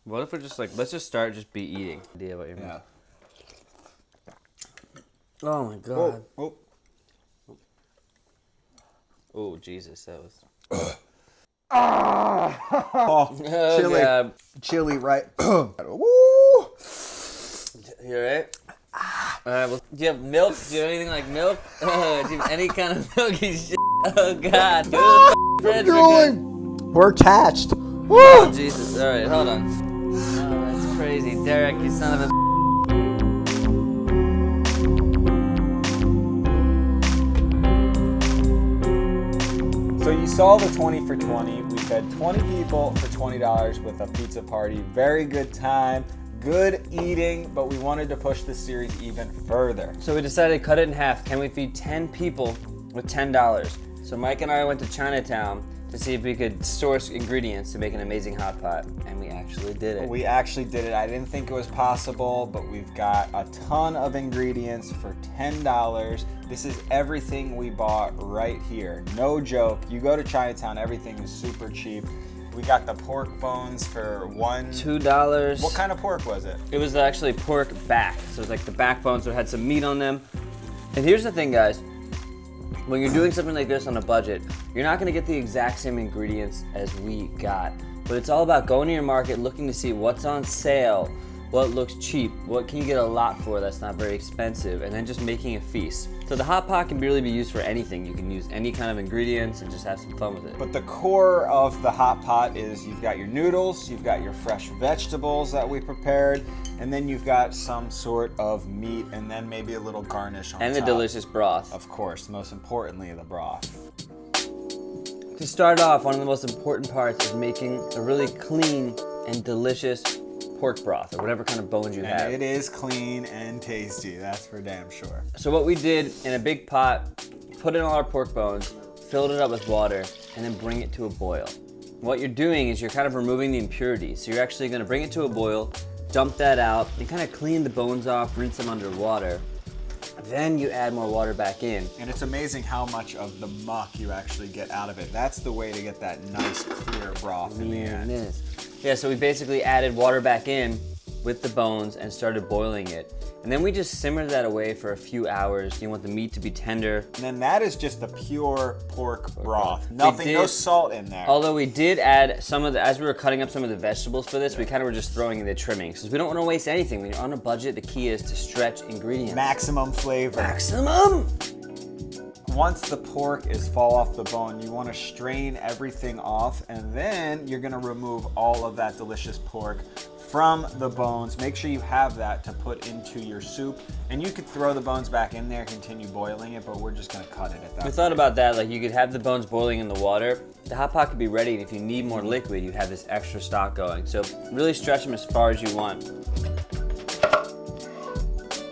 What if we're just like, let's just start just be eating. Idea what you're making. Yeah. Oh my god. Oh. Oh Jesus, that was. Oh, chili. God. Chili, right? Woo! You alright? Alright, well, do you have milk? Do you have anything like milk? Do you have any kind of milky shit? Oh god. Go to the fridge. We're attached. Woo! Oh Jesus. Alright, hold on. Oh, that's crazy. Derek, you son of a. So you saw the 20 for 20. We fed 20 people for $20 with a pizza party. Very good time, good eating, but we wanted to push this series even further. So we decided to cut it in half. Can we feed 10 people with $10? So Mike and I went to Chinatown to see if we could source ingredients to make an amazing hot pot, and we actually did it. We actually did it. I didn't think it was possible, but we've got a ton of ingredients for $10. This is everything we bought right here. No joke. You go to Chinatown, everything is super cheap. We got the pork bones for $2. What kind of pork was it? It was actually pork back. So it was like the backbone, so it had some meat on them. And here's the thing, guys. When you're doing something like this on a budget, you're not gonna get the exact same ingredients as we got. But it's all about going to your market, looking to see what's on sale, what looks cheap, what can you get a lot for that's not very expensive, and then just making a feast. So the hot pot can really be used for anything. You can use any kind of ingredients and just have some fun with it. But the core of the hot pot is you've got your noodles, you've got your fresh vegetables that we prepared, and then you've got some sort of meat, and then maybe a little garnish on top. And the delicious broth. Of course, most importantly, the broth. To start off, one of the most important parts is making a really clean and delicious pork broth, or whatever kind of bones you have. And it is clean and tasty, that's for damn sure. So what we did in a big pot, put in all our pork bones, filled it up with water, and then bring it to a boil. What you're doing is you're kind of removing the impurities. So you're actually gonna bring it to a boil, dump that out, and kind of clean the bones off, rinse them under water. Then you add more water back in. And it's amazing how much of the muck you actually get out of it. That's the way to get that nice clear broth in the end. It is. Yeah, so we basically added water back in with the bones and started boiling it. And then we just simmered that away for a few hours. You want the meat to be tender. And then that is just the pure pork broth. Nothing, no salt in there. Although we did add some of the, as we were cutting up some of the vegetables for this, we kind of were just throwing in the trimmings. Because we don't want to waste anything. When you're on a budget, the key is to stretch ingredients. Maximum flavor. Maximum! Once the pork is fall off the bone, you want to strain everything off, and then you're going to remove all of that delicious pork from the bones. Make sure you have that to put into your soup, and you could throw the bones back in there, continue boiling it, but we're just going to cut it at that point. We thought about that, like you could have the bones boiling in the water. The hot pot could be ready, and if you need more liquid, you have this extra stock going. So really stretch them as far as you want.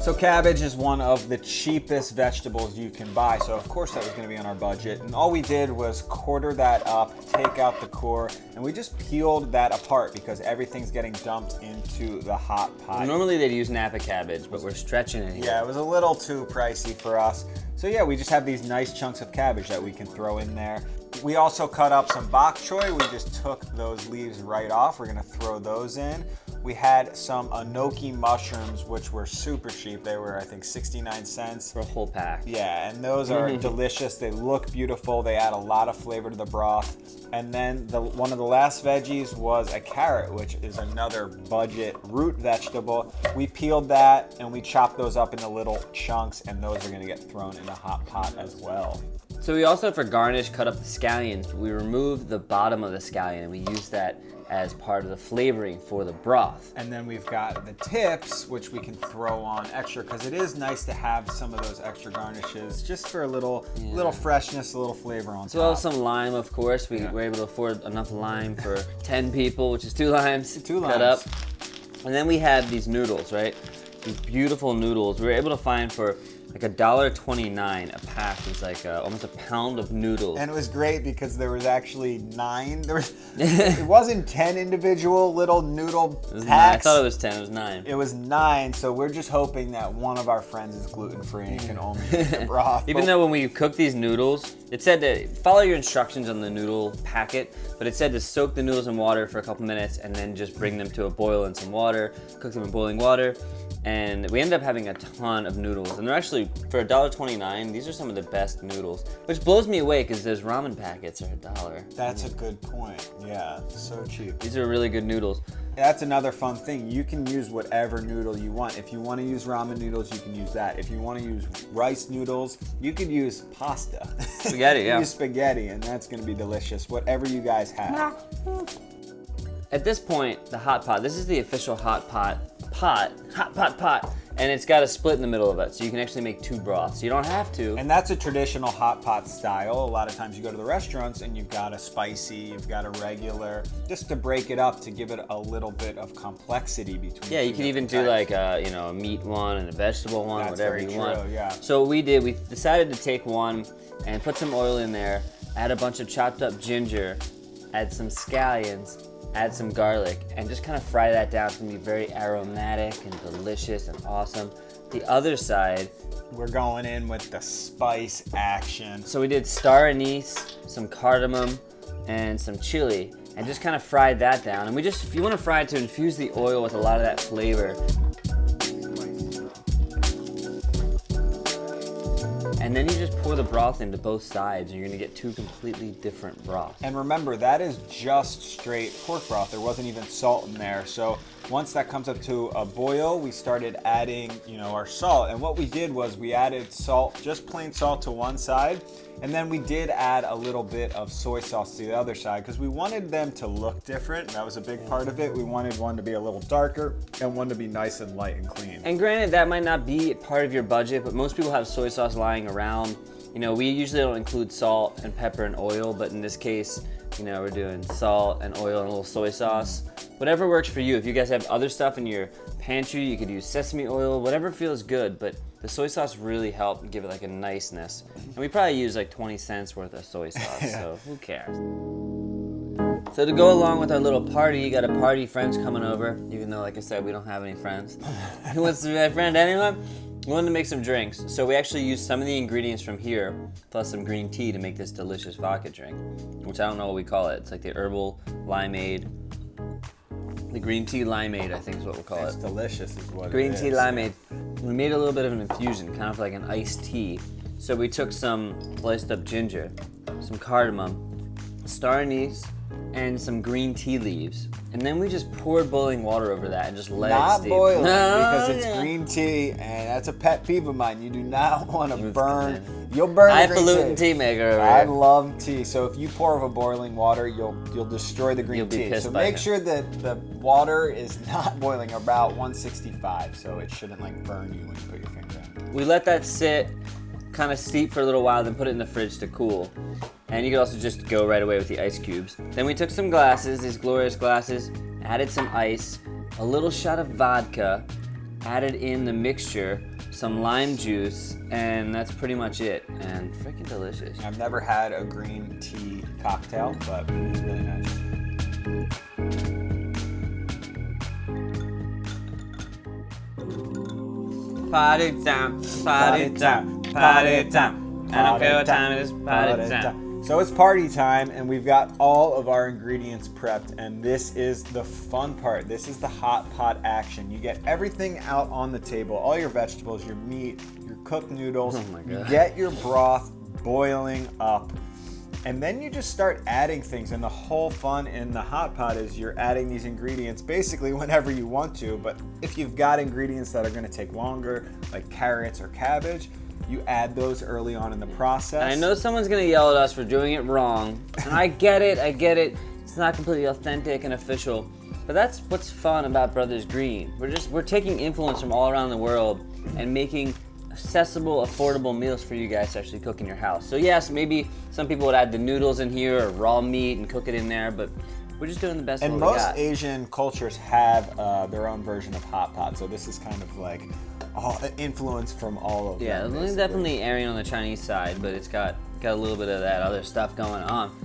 So cabbage is one of the cheapest vegetables you can buy, so of course that was going to be on our budget. And all we did was quarter that up, take out the core, and we just peeled that apart because everything's getting dumped into the hot pot. Normally they'd use Napa cabbage, but we're stretching it here. Yeah, it was a little too pricey for us. So yeah, we just have these nice chunks of cabbage that we can throw in there. We also cut up some bok choy. We just took those leaves right off. We're gonna throw those in. We had some Enoki mushrooms, which were super cheap. They were, I think, 69 cents. For a whole pack. Yeah, and those are delicious. They look beautiful. They add a lot of flavor to the broth. And then one of the last veggies was a carrot, which is another budget root vegetable. We peeled that and we chopped those up into little chunks, and those are gonna get thrown in a hot pot as well. So we also, for garnish, cut up the scallions, but we removed the bottom of the scallion and we used that as part of the flavoring for the broth. And then we've got the tips, which we can throw on extra, because it is nice to have some of those extra garnishes just for a little freshness, a little flavor on top. As well as some lime, of course. We were able to afford enough lime for 10 people, which is 2 limes. 2 limes. Cut up. And then we had these noodles, right? These beautiful noodles we were able to find for like $1.29 a pack. It's like almost a pound of noodles. And it was great because there was actually 9. It wasn't 10 individual little noodle packs. 9. I thought it was 10. It was 9. It was 9. So we're just hoping that one of our friends is gluten-free and can only eat the broth. Even though when we cooked these noodles, it said to follow your instructions on the noodle packet, but it said to soak the noodles in water for a couple minutes and then just bring them to a boil in some water, cook them in boiling water. And we ended up having a ton of noodles. And they're actually, for $1.29, these are some of the best noodles. Which blows me away because those ramen packets are $1. That's a good point. Yeah, so cheap. These are really good noodles. That's another fun thing. You can use whatever noodle you want. If you want to use ramen noodles, you can use that. If you want to use rice noodles, you could use pasta. Spaghetti, yeah. Use spaghetti, and that's going to be delicious. Whatever you guys have. At this point, the hot pot, this is the official hot pot, and it's got a split in the middle of it, so you can actually make 2 broths. You don't have to. And that's a traditional hot pot style. A lot of times you go to the restaurants and you've got a spicy, you've got a regular, just to break it up, to give it a little bit of complexity between. Yeah, you can even do like a, a meat one and a vegetable one, That's whatever very you want. true, yeah. So what we did, we decided to take one and put some oil in there, add a bunch of chopped up ginger, add some scallions, add some garlic, and just kind of fry that down. It's gonna be very aromatic and delicious and awesome. The other side, we're going in with the spice action. so we did star anise, some cardamom, and some chili, and just kind of fried that down. And if you want to fry it to infuse the oil with a lot of that flavor. And then you just pour the broth into both sides, and you're gonna get 2 completely different broths. And remember, that is just straight pork broth. There wasn't even salt in there. So once that comes up to a boil, we started adding, our salt. And what we did was we added salt, just plain salt to one side. And then we did add a little bit of soy sauce to the other side because we wanted them to look different. That was a big part of it. We wanted one to be a little darker and one to be nice and light and clean. And granted, that might not be part of your budget, but most people have soy sauce lying around. We usually don't include salt and pepper and oil, but in this case, we're doing salt and oil and a little soy sauce. Whatever works for you. If you guys have other stuff in your pantry, you could use sesame oil, whatever feels good, but the soy sauce really helped give it like a niceness. And we probably use like 20 cents worth of soy sauce, so who cares? So to go along with our little party, you got a party, friends coming over, even though, like I said, we don't have any friends. Who wants to be my friend? Anyone? We wanted to make some drinks, so we actually used some of the ingredients from here, plus some green tea to make this delicious vodka drink, which I don't know what we call it. It's like the herbal limeade. The green tea limeade, I think is what we'll call it. It's delicious is what Green it is. tea limeade. We made a little bit of an infusion, kind of like an iced tea. So we took some sliced up ginger, some cardamom, star anise, and some green tea leaves. And then we just poured boiling water over that and just let it steep. Not boiling, No, because it's yeah. green tea, and that's a pet peeve of mine. You do not want to burn. You'll burn the green Highfalutin tea maker over I here. love tea, so if you pour over boiling water, you'll destroy the green You'll be tea. pissed So by make him. sure that the water is not boiling, about 165, so it shouldn't like burn you when you put your finger in. We let that sit, kind of steep for a little while, then put it in the fridge to cool. And you could also just go right away with the ice cubes. Then we took some glasses, these glorious glasses, added some ice, a little shot of vodka, added in the mixture, some lime juice, and that's pretty much it. And freaking delicious. I've never had a green tea cocktail, but it's really nice. Party time, party time, party time. I don't care what time it is, party time. So it's party time, and we've got all of our ingredients prepped, and this is the fun part. This is the hot pot action. You get everything out on the table, all your vegetables, your meat, your cooked noodles. Oh my God. You get your broth boiling up, and then you just start adding things. And the whole fun in the hot pot is you're adding these ingredients basically whenever you want to, but if you've got ingredients that are gonna take longer, like carrots or cabbage, you add those early on in the process. And I know someone's gonna yell at us for doing it wrong. And I get it. It's not completely authentic and official. But that's what's fun about Brothers Green. We're taking influence from all around the world and making accessible, affordable meals for you guys to actually cook in your house. So yes, maybe some people would add the noodles in here or raw meat and cook it in there, but we're just doing the best And of what we most got. Asian cultures have their own version of hot pot. So this is kind of like all influence from all of Yeah, them. it's definitely erring on the Chinese side, but it's got a little bit of that other stuff going on.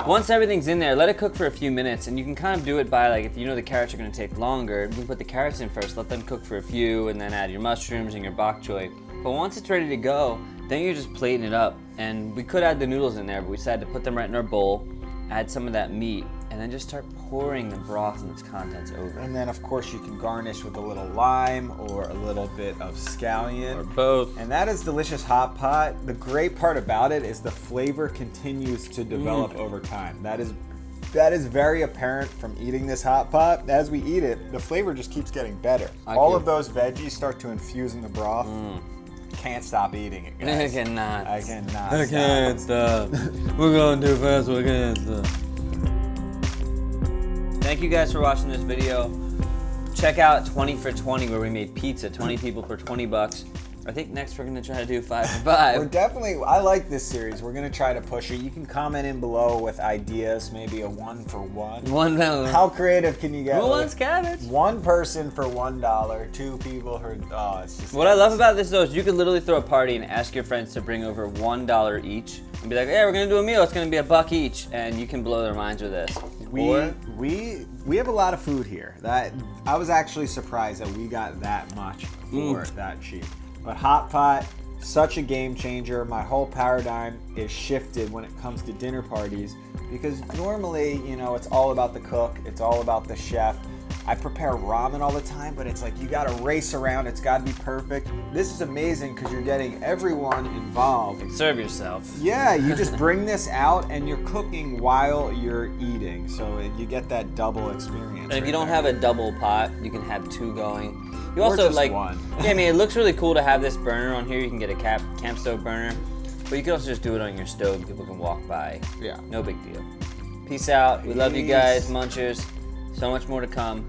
Once everything's in there, let it cook for a few minutes, and you can kind of do it by, like, if you know the carrots are going to take longer, you can put the carrots in first, let them cook for a few, and then add your mushrooms and your bok choy. But once it's ready to go, then you're just plating it up. And we could add the noodles in there, but we decided to put them right in our bowl, add some of that meat, and then just start pouring the broth and its contents over. And then, of course, you can garnish with a little lime or a little bit of scallion. Or both. And that is delicious hot pot. The great part about it is the flavor continues to develop over time. That is very apparent from eating this hot pot. As we eat it, the flavor just keeps getting better. All of those veggies start to infuse in the broth. Can't stop eating it, guys. I cannot. I cannot. I can't stop. We're going too fast. We can't stop. Thank you guys for watching this video. Check out 20 for 20 where we made pizza, 20 people for 20 bucks. I think next we're gonna try to do 5 for 5. We're definitely, I like this series. We're gonna try to push it. You can comment in below with ideas, maybe a 1 for 1. How creative can you get? Who wants cabbage? One person for $1, 2 people for, oh, it's just. What I love about this though is you could literally throw a party and ask your friends to bring over $1 each and be like, hey, we're gonna do a meal, it's gonna be $1 each, and you can blow their minds with this. We have a lot of food here. That I was actually surprised that we got that much for that cheap. But hot pot, such a game changer. My whole paradigm is shifted when it comes to dinner parties because normally, you know, it's all about the cook, it's all about the chef. I prepare ramen all the time, but it's like you gotta race around, it's gotta be perfect. This is amazing because you're getting everyone involved. Serve yourself. Yeah, you just bring this out and you're cooking while you're eating, so you get that double experience. And if you don't have a double pot, you can have 2 going. You Or also just like, one. yeah, I mean, it looks really cool to have this burner on here. You can get a camp stove burner, but you can also just do it on your stove. People can walk by. Yeah. No big deal. Peace out. We love you guys, munchers. So much more to come.